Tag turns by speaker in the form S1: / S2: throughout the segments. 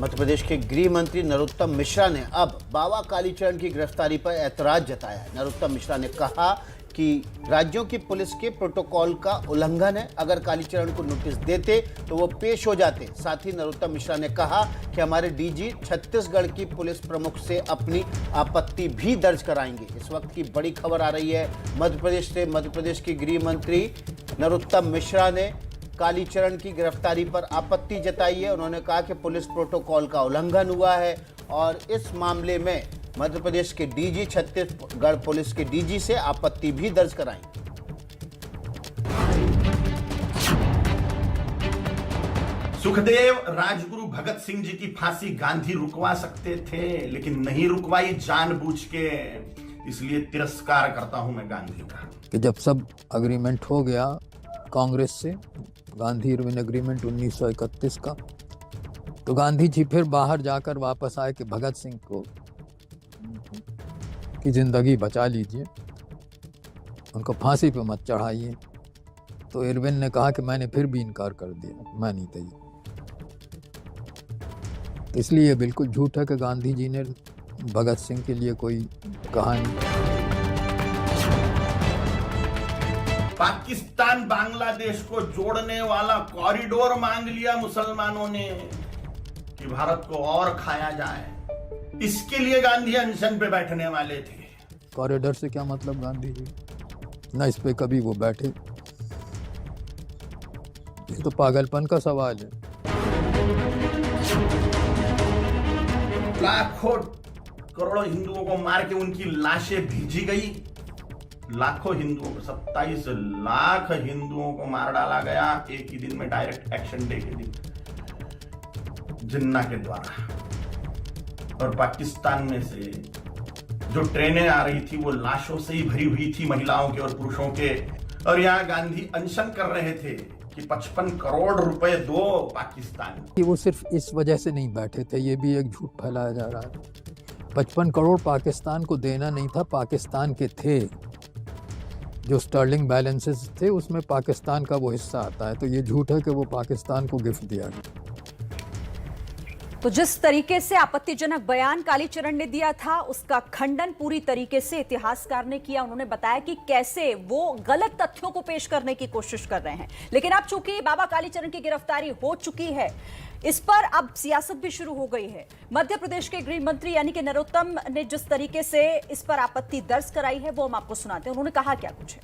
S1: मध्य प्रदेश के गृह मंत्री नरोत्तम मिश्रा ने अब बाबा कालीचरण की गिरफ्तारी पर ऐतराज जताया है। नरोत्तम मिश्रा ने कहा कि राज्यों की पुलिस के प्रोटोकॉल का उल्लंघन है। अगर कालीचरण को नोटिस देते तो वो पेश हो जाते। साथ ही नरोत्तम मिश्रा ने कहा कि हमारे डीजी छत्तीसगढ़ की पुलिस प्रमुख से अपनी आपत्ति भी दर्ज कराएंगे। इस वक्त की बड़ी खबर आ रही है मध्य प्रदेश से। मध्य प्रदेश के गृह मंत्री नरोत्तम मिश्रा ने कालीचरण की गिरफ्तारी पर आपत्ति जताई है। उन्होंने कहा कि पुलिस प्रोटोकॉल का उल्लंघन हुआ है और इस मामले में मध्य प्रदेश के डीजी छत्तीसगढ़ पुलिस के डीजी से आपत्ति भी दर्ज कराई।
S2: सुखदेव राजगुरु भगत सिंह जी की फांसी गांधी रुकवा सकते थे, लेकिन नहीं रुकवाई जानबूझ के। इसलिए तिरस्कार करता हूं मैं गांधी का।
S3: कि जब सब अग्रीमेंट हो गया कांग्रेस से, गांधी इरविन एग्रीमेंट 1931 का, तो गांधी जी फिर बाहर जाकर वापस आए कि भगत सिंह को की जिंदगी बचा लीजिए, उनको फांसी पे मत चढ़ाइए। तो इरविन ने कहा कि मैंने फिर भी इनकार कर दिया, मैं नहीं तैयार। तो इसलिए ये बिल्कुल झूठ है कि गांधी जी ने भगत सिंह के लिए कोई कहानी।
S2: पाकिस्तान बांग्लादेश को जोड़ने वाला कॉरिडोर मांग लिया मुसलमानों ने कि भारत को और खाया जाए। इसके लिए गांधी अनशन पे बैठने वाले थे।
S3: कॉरिडोर से क्या मतलब गांधी जी? न इस पे कभी वो बैठे। ये तो पागलपन का सवाल है।
S2: लाखों करोड़ों हिंदुओं को मार के उनकी लाशें भेजी गई। लाखों हिंदुओं को, 27 लाख हिंदुओं को मार डाला गया एक ही दिन में, डायरेक्ट एक्शन डे के दिन, जिन्ना के द्वारा। और पाकिस्तान में से जो ट्रेनें आ रही थी वो लाशों से ही भरी हुई थी, महिलाओं के और पुरुषों के। और यहाँ गांधी अनशन कर रहे थे कि 55 करोड़ रुपए दो पाकिस्तान।
S3: वो सिर्फ इस वजह से नहीं बैठे थे, ये भी एक झूठ फैलाया जा रहा है। 55 करोड़ पाकिस्तान को देना नहीं था, पाकिस्तान के थे। जो स्टर्लिंग बैलेंसेस थे उसमें पाकिस्तान का वो हिस्सा आता है। तो ये झूठ है कि वो पाकिस्तान को गिफ्ट दिया गया।
S4: तो जिस तरीके से आपत्तिजनक बयान कालीचरण ने दिया था उसका खंडन पूरी तरीके से इतिहासकार ने किया। उन्होंने बताया कि कैसे वो गलत तथ्यों को पेश करने की कोशिश कर रहे हैं। लेकिन अब चूंकि बाबा कालीचरण की गिरफ्तारी हो चुकी है, इस पर अब सियासत भी शुरू हो गई है। मध्य प्रदेश के गृह मंत्री यानी कि नरोत्तम ने जिस तरीके से इस पर आपत्ति दर्ज कराई है वो हम आपको सुनाते हैं। उन्होंने कहा क्या कुछ है।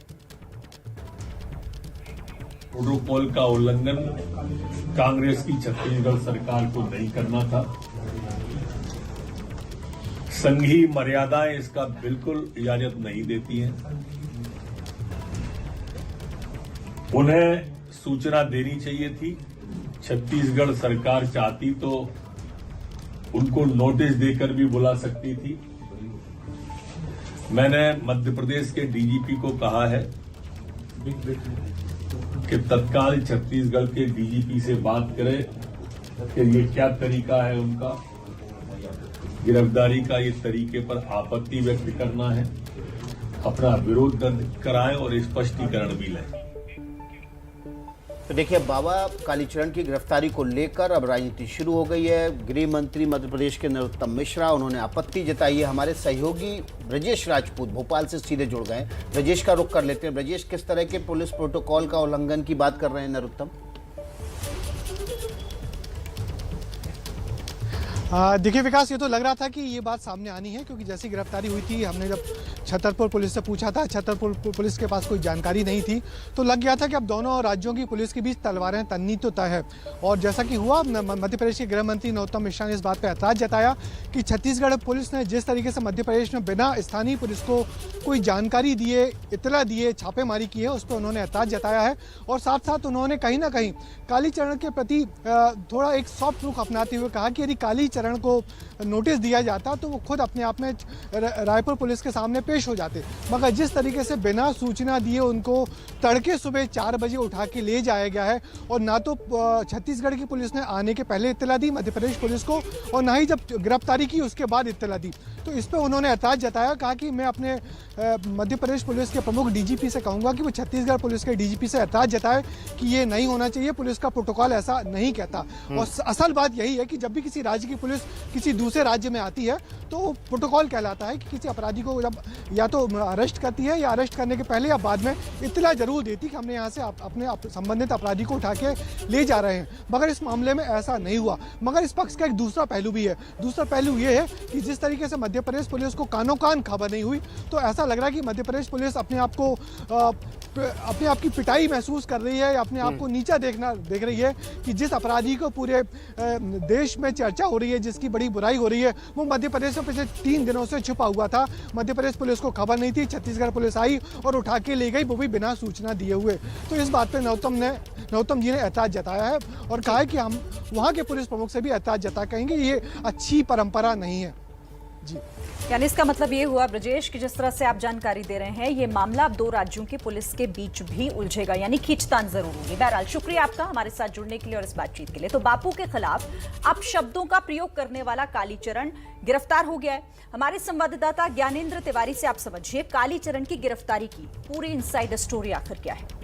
S5: प्रोटोकॉल का उल्लंघन कांग्रेस की छत्तीसगढ़ सरकार को नहीं करना था। संघीय मर्यादाएं इसका बिल्कुल इजाजत नहीं देती हैं। उन्हें सूचना देनी चाहिए थी। छत्तीसगढ़ सरकार चाहती तो उनको नोटिस देकर भी बुला सकती थी। मैंने मध्य प्रदेश के डीजीपी को कहा है कि तत्काल छत्तीसगढ़ के डीजीपी से बात करें कि ये क्या तरीका है उनका गिरफ्तारी का। ये तरीके पर आपत्ति व्यक्त करना है, अपना विरोध दर्ज कराएं और स्पष्टीकरण भी लें।
S1: तो देखिए, बाबा कालीचरण की गिरफ्तारी को लेकर अब राजनीति शुरू हो गई है। गृह मंत्री मध्य प्रदेश के नरोत्तम मिश्रा, उन्होंने आपत्ति जताई है। हमारे सहयोगी ब्रजेश राजपूत भोपाल से सीधे जुड़ गए। ब्रजेश का रुख कर लेते हैं। ब्रजेश, किस तरह के पुलिस प्रोटोकॉल का उल्लंघन की बात कर रहे हैं नरोत्तम?
S6: देखिए विकास, ये तो लग रहा था कि ये बात सामने आनी है, क्योंकि जैसी गिरफ्तारी हुई थी, हमने जब छतरपुर पुलिस से पूछा था, छतरपुर पुलिस के पास कोई जानकारी नहीं थी, तो लग गया था कि अब दोनों राज्यों की पुलिस के बीच तलवारें तननी तो तय है। और जैसा कि हुआ, मध्य प्रदेश के गृह मंत्री नरोत्तम मिश्रा ने इस बात पर ऐतराज जताया कि छत्तीसगढ़ पुलिस ने जिस तरीके से मध्य प्रदेश में बिना स्थानीय पुलिस को कोई जानकारी दिए, इतला दिए, छापेमारी की है, उस पर उन्होंने ऐतराज जताया है। और साथ साथ उन्होंने कहीं ना कहीं कालीचरण के प्रति थोड़ा एक सॉफ्ट रुख अपनाते हुए कहा कि यदि कालीचरण को नोटिस दिया जाता तो वो खुद अपने आप में रायपुर पुलिस के सामने पेश पेश हो जाते। मगर जिस तरीके से बिना सूचना दिए उनको तड़के सुबह 4 बजे उठा के ले जाया गया है, और ना तो छत्तीसगढ़ की पुलिस ने आने के पहले इत्तला दी मध्य प्रदेश पुलिस को, और ना ही जब गिरफ्तारी की उसके बाद इत्तला दी, तो इस पर उन्होंने ऐतराज़ जताया। कहा कि मैं अपने मध्य प्रदेश पुलिस के प्रमुख डीजीपी से कहूँगा कि वो छत्तीसगढ़ पुलिस के डीजीपी से ऐतराज़ जताए कि ये नहीं होना चाहिए, पुलिस का प्रोटोकॉल ऐसा नहीं कहता। और असल बात यही है कि जब भी किसी राज्य की पुलिस किसी दूसरे राज्य में आती है तो प्रोटोकॉल कहलाता है कि किसी अपराधी को जब या तो अरेस्ट करती है या अरेस्ट करने के पहले या बाद में इत्तला जरूर देती कि हमने यहाँ से अपने संबंधित अपराधी को उठा के ले जा रहे हैं। मगर इस मामले में ऐसा नहीं हुआ। मगर इस पक्ष का एक दूसरा पहलू भी है। दूसरा पहलू ये है कि जिस तरीके से मध्य प्रदेश पुलिस को कानों कान खबर नहीं हुई, तो ऐसा लग रहा है कि मध्य प्रदेश पुलिस अपने आप की पिटाई महसूस कर रही है, या अपने आप को नीचा देख रही है कि जिस अपराधी को पूरे देश में चर्चा हो रही है, जिसकी बड़ी बुराई हो रही है, वो मध्य प्रदेश में पिछले 3 दिनों से छुपा हुआ था। मध्य प्रदेश पुलिस को खबर नहीं थी, छत्तीसगढ़ पुलिस आई और उठा के ले गई, वो भी बिना सूचना दिए हुए। तो इस बात पे नरोत्तम जी ने ऐतराज जताया है और कहा है कि हम वहाँ के पुलिस प्रमुख से भी ऐतराज जता कहेंगे ये अच्छी परंपरा नहीं है। जी,
S4: यानी इसका मतलब ये हुआ ब्रजेश कि जिस तरह से आप जानकारी दे रहे हैं, ये मामला अब 2 राज्यों की पुलिस के बीच भी उलझेगा, यानी खींचतान जरूर होगी। बहरहाल शुक्रिया आपका हमारे साथ जुड़ने के लिए और इस बातचीत के लिए। तो बापू के खिलाफ अब शब्दों का प्रयोग करने वाला कालीचरण गिरफ्तार हो गया है। हमारे संवाददाता ज्ञानेंद्र तिवारी से आप समझिए कालीचरण की गिरफ्तारी की पूरी इनसाइड स्टोरी आखिर क्या है।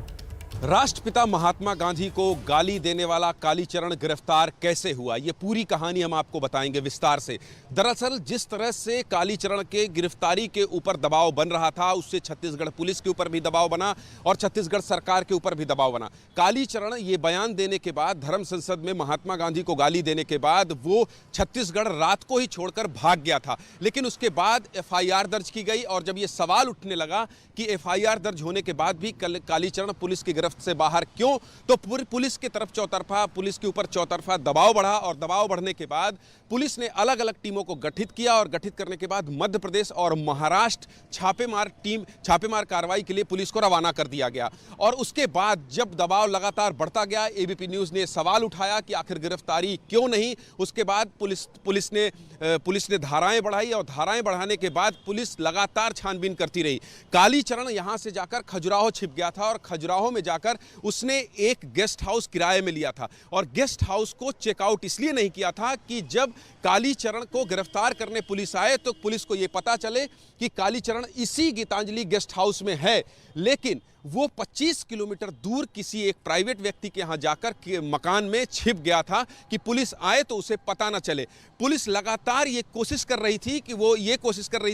S7: राष्ट्रपिता महात्मा गांधी को गाली देने वाला कालीचरण गिरफ्तार कैसे हुआ, ये पूरी कहानी हम आपको बताएंगे विस्तार से। दरअसल जिस तरह से कालीचरण के गिरफ्तारी के ऊपर दबाव बन रहा था, उससे छत्तीसगढ़ पुलिस के ऊपर भी दबाव बना और छत्तीसगढ़ सरकार के ऊपर भी दबाव बना। कालीचरण ये बयान देने के बाद, धर्म संसद में महात्मा गांधी को गाली देने के बाद वो छत्तीसगढ़ रात को ही छोड़कर भाग गया था। लेकिन उसके बाद FIR दर्ज की गई और जब ये सवाल उठने लगा कि FIR दर्ज होने के बाद भी कालीचरण पुलिस की गिरफ्त से बाहर क्यों, तो पूरी पुलिस के तरफ पुलिस के ऊपर चौतरफा दबाव बढ़ा और दबाव बढ़ने के बाद पुलिस ने अलग अलग टीमों को गठित किया और गठित करने के बाद मध्य प्रदेश और महाराष्ट्र छापेमार कार्रवाई के लिए पुलिस को रवाना कर दिया गया। और उसके बाद जब दबाव लगातार बढ़ता गया, ABP न्यूज़ ने सवाल उठाया कि आखिर गिरफ्तारी क्यों नहीं। उसके बाद पुलिस ने धाराएं बढ़ाई और धाराएं बढ़ाने के बाद पुलिस लगातार छानबीन करती रही। कालीचरण यहां से जाकर खजुराहो छिप गया था और खजुराहो में जाकर उसने एक गेस्ट हाउस किराए में लिया था और गेस्ट हाउस को चेकआउट इसलिए नहीं किया था कि जब कालीचरण को गिरफ्तार करने पुलिस आए तो पुलिस को यह पता चले कि कालीचरण इसी गीतांजलि गेस्ट हाउस में है। लेकिन वो 25 किलोमीटर दूर किसी एक प्राइवेट व्यक्ति के यहाँ जाकर के मकान में छिप गया था कि पुलिस आए तो उसे पता न चले। पुलिस लगातार ये कोशिश कर रही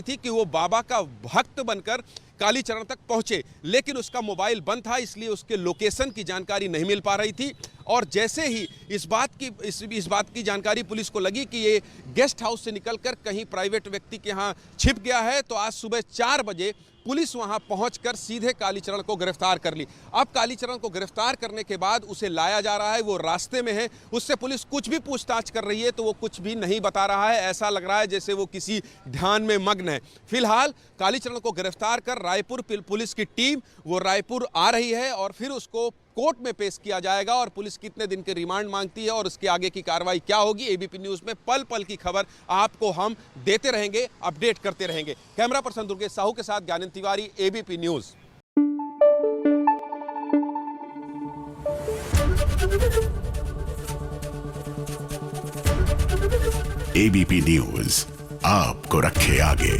S7: थी कि वो बाबा का भक्त बनकर कालीचरण तक पहुंचे, लेकिन उसका मोबाइल बंद था, इसलिए उसके लोकेशन की जानकारी नहीं मिल पा रही थी। और जैसे ही इस बात की जानकारी पुलिस को लगी कि ये गेस्ट हाउस से निकलकर कहीं प्राइवेट व्यक्ति के यहाँ छिप गया है, तो आज सुबह 4 बजे पुलिस वहां पहुंचकर सीधे कालीचरण को गिरफ्तार कर ली। अब कालीचरण को गिरफ्तार करने के बाद उसे लाया जा रहा है, वो रास्ते में है, उससे पुलिस कुछ भी पूछताछ कर रही है तो वो कुछ भी नहीं बता रहा है। ऐसा लग रहा है जैसे वो किसी ध्यान में मग्न है। फिलहाल कालीचरण को गिरफ्तार कर रायपुर पुलिस की टीम वो रायपुर आ रही है और फिर उसको कोर्ट में पेश किया जाएगा और पुलिस कितने दिन के रिमांड मांगती है और उसके आगे की कार्रवाई क्या होगी, ABP न्यूज़ में पल पल की खबर आपको हम देते रहेंगे, अपडेट करते रहेंगे। कैमरा पर्सन दुर्गेश साहू के साथ Gyanendra Tiwari, ABP news.
S8: ABP news आपको रखे आगे।